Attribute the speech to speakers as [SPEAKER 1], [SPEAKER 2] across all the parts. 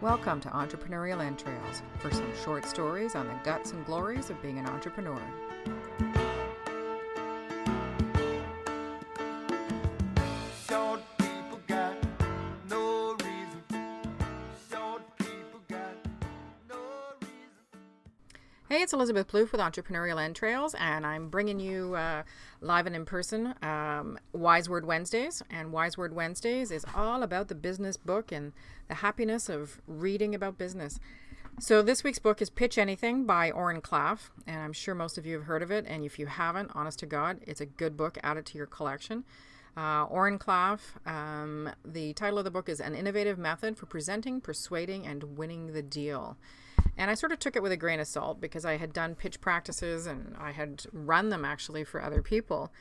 [SPEAKER 1] Welcome to Entrepreneurial Entrails for some short stories on the guts and glories of being an entrepreneur. Hey, it's Elizabeth Plouffe with Entrepreneurial Entrails, and I'm bringing you live and in person Wise Word Wednesdays. And Wise Word Wednesdays is all about the business book and the happiness of reading about business. So this week's book is Pitch Anything by Oren Klaff, and I'm sure most of you have heard of it. And if you haven't, honest to God, it's a good book. Add it to your collection. Oren Klaff, the title of the book is An Innovative Method for Presenting, Persuading, and Winning the Deal. And I sort of took it with a grain of salt because I had done pitch practices and I had run them actually for other people.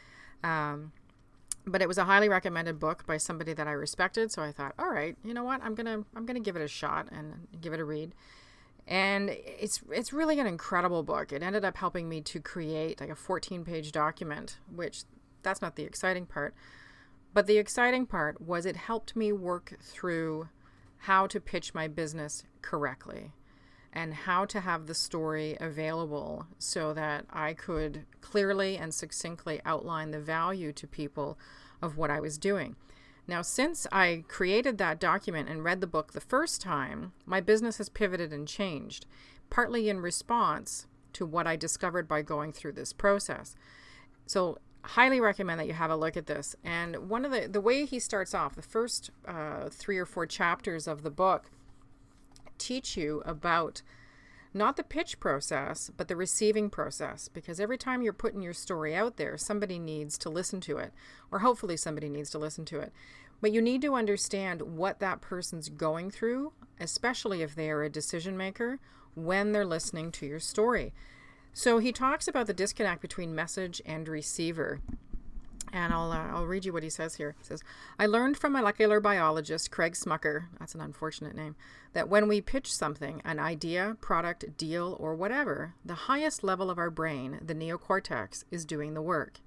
[SPEAKER 1] But it was a highly recommended book by somebody that I respected. So I thought, all right, you know what? I'm gonna give it a shot and give it a read. And it's really an incredible book. It ended up helping me to create like a 14-page document, which that's not the exciting part. But the exciting part was it helped me work through how to pitch my business correctly and how to have the story available so that I could clearly and succinctly outline the value to people of what I was doing. Now, since I created that document and read the book the first time, my business has pivoted and changed, partly in response to what I discovered by going through this process. So highly recommend that you have a look at this. And one of the way he starts off, the first 3 or 4 chapters of the book teach you about not the pitch process, but the receiving process. Because every time you're putting your story out there, somebody needs to listen to it, or hopefully somebody needs to listen to it. But you need to understand what that person's going through, especially if they are a decision maker, when they're listening to your story. So he talks about the disconnect between message and receiver. And I'll read you what he says here. He says, I learned from molecular biologist Craig Smucker, that's an unfortunate name, that when we pitch something, an idea, product, deal, or whatever, the highest level of our brain, the neocortex, is doing the work.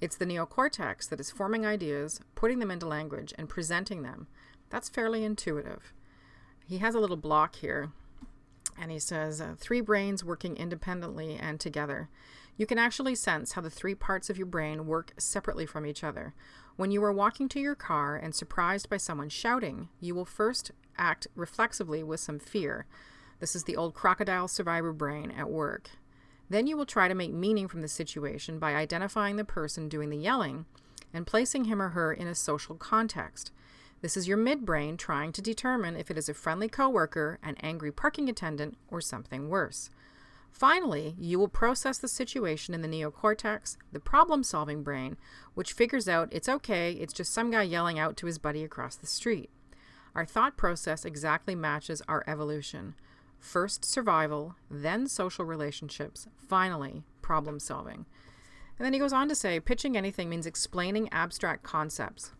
[SPEAKER 1] It's the neocortex that is forming ideas, putting them into language, and presenting them. That's fairly intuitive. He has a little block here, and he says, 3 brains working independently and together. You can actually sense how the 3 parts of your brain work separately from each other. When you are walking to your car and surprised by someone shouting, you will first act reflexively with some fear. This is the old crocodile survivor brain at work. Then you will try to make meaning from the situation by identifying the person doing the yelling and placing him or her in a social context. This is your midbrain trying to determine if it is a friendly coworker, an angry parking attendant, or something worse. Finally, you will process the situation in the neocortex, the problem-solving brain, which figures out it's okay, it's just some guy yelling out to his buddy across the street. Our thought process exactly matches our evolution. First survival, then social relationships, finally problem-solving. And then he goes on to say, pitching anything means explaining abstract concepts.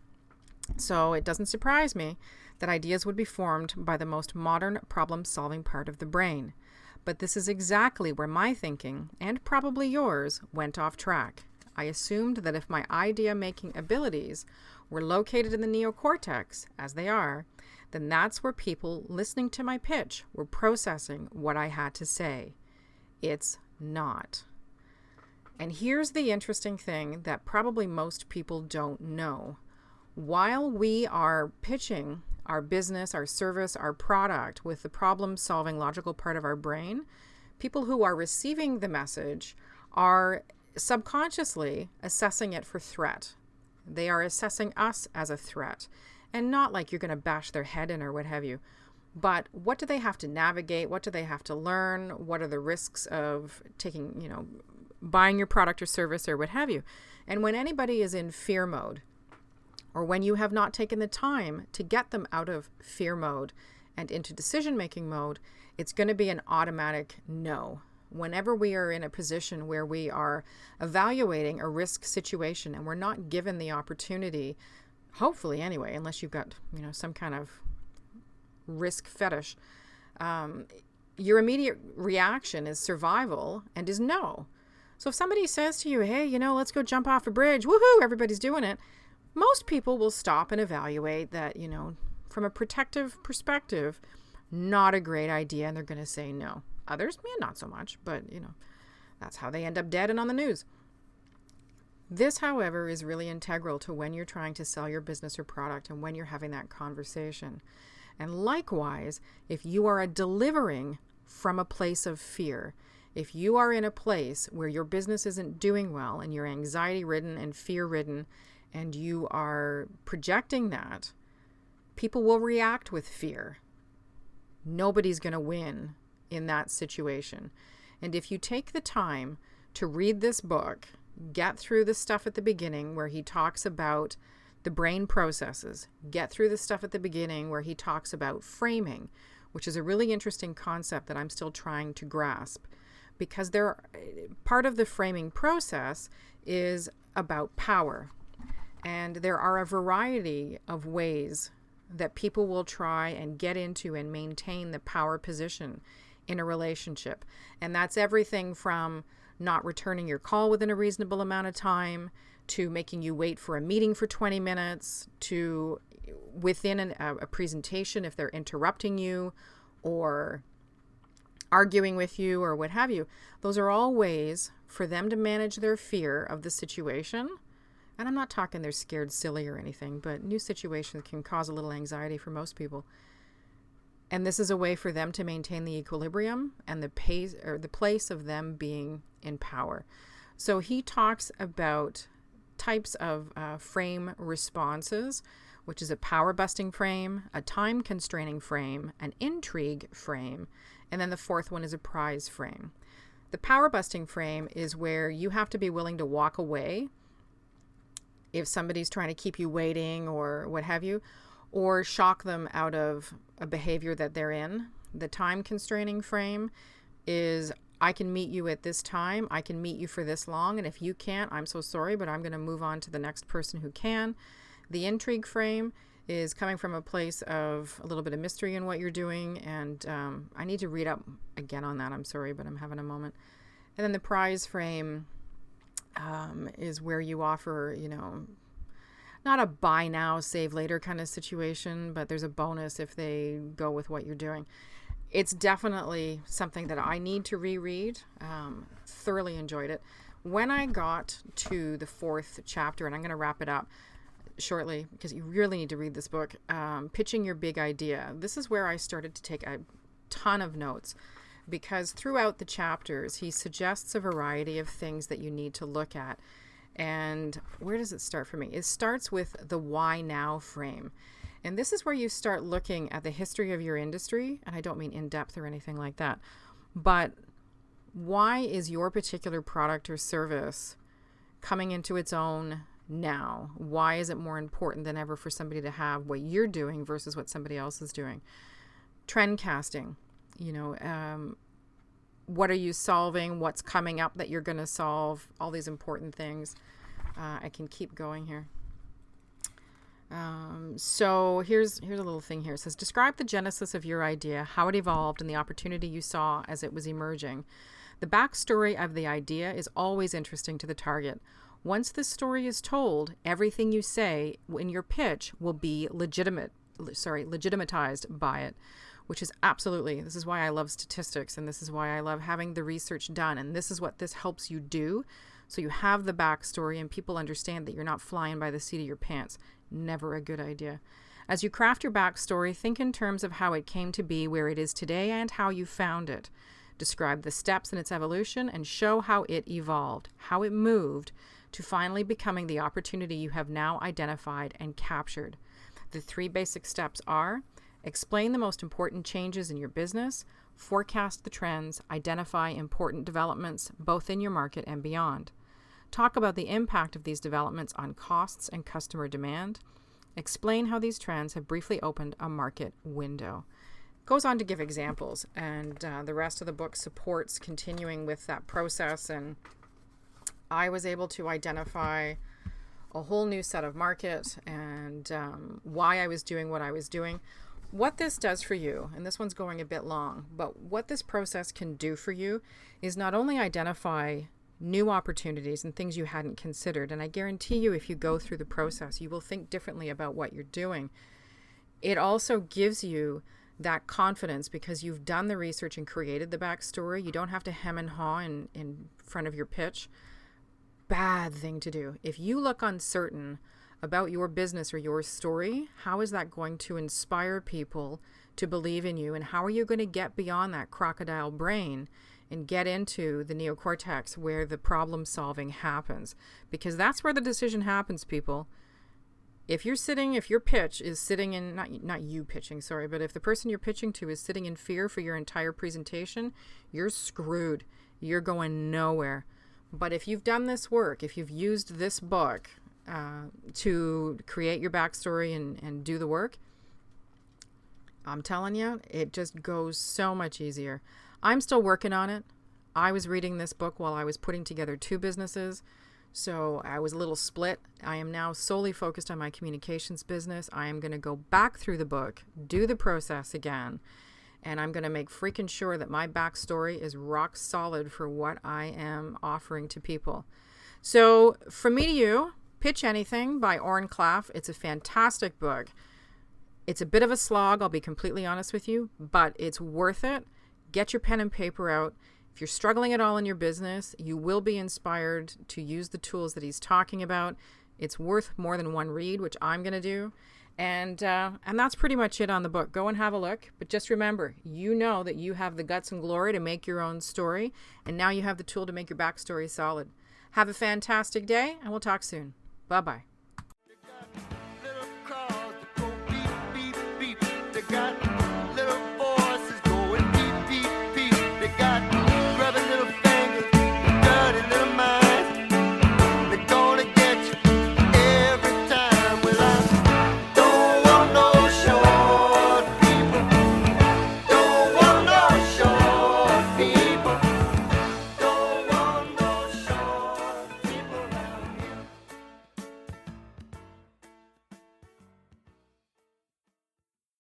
[SPEAKER 1] So it doesn't surprise me that ideas would be formed by the most modern problem-solving part of the brain. But this is exactly where my thinking, and probably yours, went off track. I assumed that if my idea-making abilities were located in the neocortex, as they are, then that's where people listening to my pitch were processing what I had to say. It's not. And here's the interesting thing that probably most people don't know. While we are pitching our business, our service, our product with the problem-solving logical part of our brain, people who are receiving the message are subconsciously assessing it for threat. They are assessing us as a threat, and not like you're going to bash their head in or what have you. But what do they have to navigate? What do they have to learn? What are the risks of buying your product or service or what have you? And when anybody is in fear mode, or when you have not taken the time to get them out of fear mode and into decision-making mode, it's going to be an automatic no. Whenever we are in a position where we are evaluating a risk situation and we're not given the opportunity, hopefully anyway, unless you've got some kind of risk fetish, your immediate reaction is survival and is no. So if somebody says to you, hey, let's go jump off a bridge, woohoo, everybody's doing it, most people will stop and evaluate that, from a protective perspective, not a great idea, and they're going to say no. Others, not so much, but that's how they end up dead and on the news. This, however, is really integral to when you're trying to sell your business or product and when you're having that conversation. And likewise, if you are delivering from a place of fear, if you are in a place where your business isn't doing well and you're anxiety-ridden and fear-ridden and you are projecting that, people will react with fear. Nobody's going to win in that situation. And if you take the time to read this book, get through the stuff at the beginning where he talks about the brain processes, get through the stuff at the beginning where he talks about framing, which is a really interesting concept that I'm still trying to grasp, because part of the framing process is about power. And there are a variety of ways that people will try and get into and maintain the power position in a relationship. And that's everything from not returning your call within a reasonable amount of time, to making you wait for a meeting for 20 minutes, to within a presentation if they're interrupting you or arguing with you or what have you. Those are all ways for them to manage their fear of the situation. And I'm not talking they're scared silly or anything, but new situations can cause a little anxiety for most people. And this is a way for them to maintain the equilibrium and the pace or the place of them being in power. So he talks about types of frame responses, which is a power busting frame, a time constraining frame, an intrigue frame, and then the fourth one is a prize frame. The power busting frame is where you have to be willing to walk away if somebody's trying to keep you waiting or what have you, or shock them out of a behavior that they're in. The time constraining frame is, I can meet you at this time, I can meet you for this long, and if you can't, I'm so sorry, but I'm going to move on to the next person who can. The intrigue frame is coming from a place of a little bit of mystery in what you're doing, and I need to read up again on that, I'm sorry, but I'm having a moment. And then the prize frame is where you offer, not a buy now, save later kind of situation, but there's a bonus if they go with what you're doing. It's definitely something that I need to reread. Thoroughly enjoyed it. When I got to the fourth chapter, and I'm going to wrap it up shortly because you really need to read this book, Pitching Your Big Idea. This is where I started to take a ton of notes, because throughout the chapters, he suggests a variety of things that you need to look at. And where does it start for me? It starts with the why now frame. And this is where you start looking at the history of your industry. And I don't mean in depth or anything like that, but why is your particular product or service coming into its own now? Why is it more important than ever for somebody to have what you're doing versus what somebody else is doing? Trend casting, what are you solving? What's coming up that you're going to solve? All these important things. I can keep going here. So here's a little thing here. It says, describe the genesis of your idea, how it evolved, and the opportunity you saw as it was emerging. The backstory of the idea is always interesting to the target. Once this story is told, everything you say in your pitch will be legitimatized by it, which is absolutely, this is why I love statistics, and this is why I love having the research done, and this is what this helps you do. So you have the backstory and people understand that you're not flying by the seat of your pants. Never a good idea. As you craft your backstory, think in terms of how it came to be where it is today and how you found it. Describe the steps in its evolution and show how it evolved, how it moved to finally becoming the opportunity you have now identified and captured. The 3 basic steps are: explain the most important changes in your business, forecast the trends, identify important developments both in your market and beyond. Talk about the impact of these developments on costs and customer demand. Explain how these trends have briefly opened a market window. Goes on to give examples, and the rest of the book supports continuing with that process. And I was able to identify a whole new set of market and why I was doing what I was doing. What this does for you, and this one's going a bit long, but what this process can do for you is not only identify new opportunities and things you hadn't considered, and I guarantee you if you go through the process, you will think differently about what you're doing. It also gives you that confidence because you've done the research and created the backstory. You don't have to hem and haw in front of your pitch. Bad thing to do. If you look uncertain about your business or your story, how is that going to inspire people to believe in you? And how are you going to get beyond that crocodile brain and get into the neocortex where the problem solving happens? Because that's where the decision happens, people. If your pitch is sitting in, not you pitching, sorry, but if the person you're pitching to is sitting in fear for your entire presentation, you're screwed. You're going nowhere. But if you've done this work, if you've used this book to create your backstory and do the work, I'm telling you, it just goes so much easier. I'm still working on it. I was reading this book while I was putting together 2 businesses, so I was a little split. I am now solely focused on my communications business. I am going to go back through the book, do the process again, and I'm going to make freaking sure that my backstory is rock solid for what I am offering to people. So, From Me to You, Pitch Anything by Oren Klaff. It's a fantastic book. It's a bit of a slog, I'll be completely honest with you, but it's worth it. Get your pen and paper out. If you're struggling at all in your business, you will be inspired to use the tools that he's talking about. It's worth more than one read, which I'm going to do. And that's pretty much it on the book. Go and have a look. But just remember, you know that you have the guts and glory to make your own story. And now you have the tool to make your backstory solid. Have a fantastic day, and we'll talk soon. Bye-bye.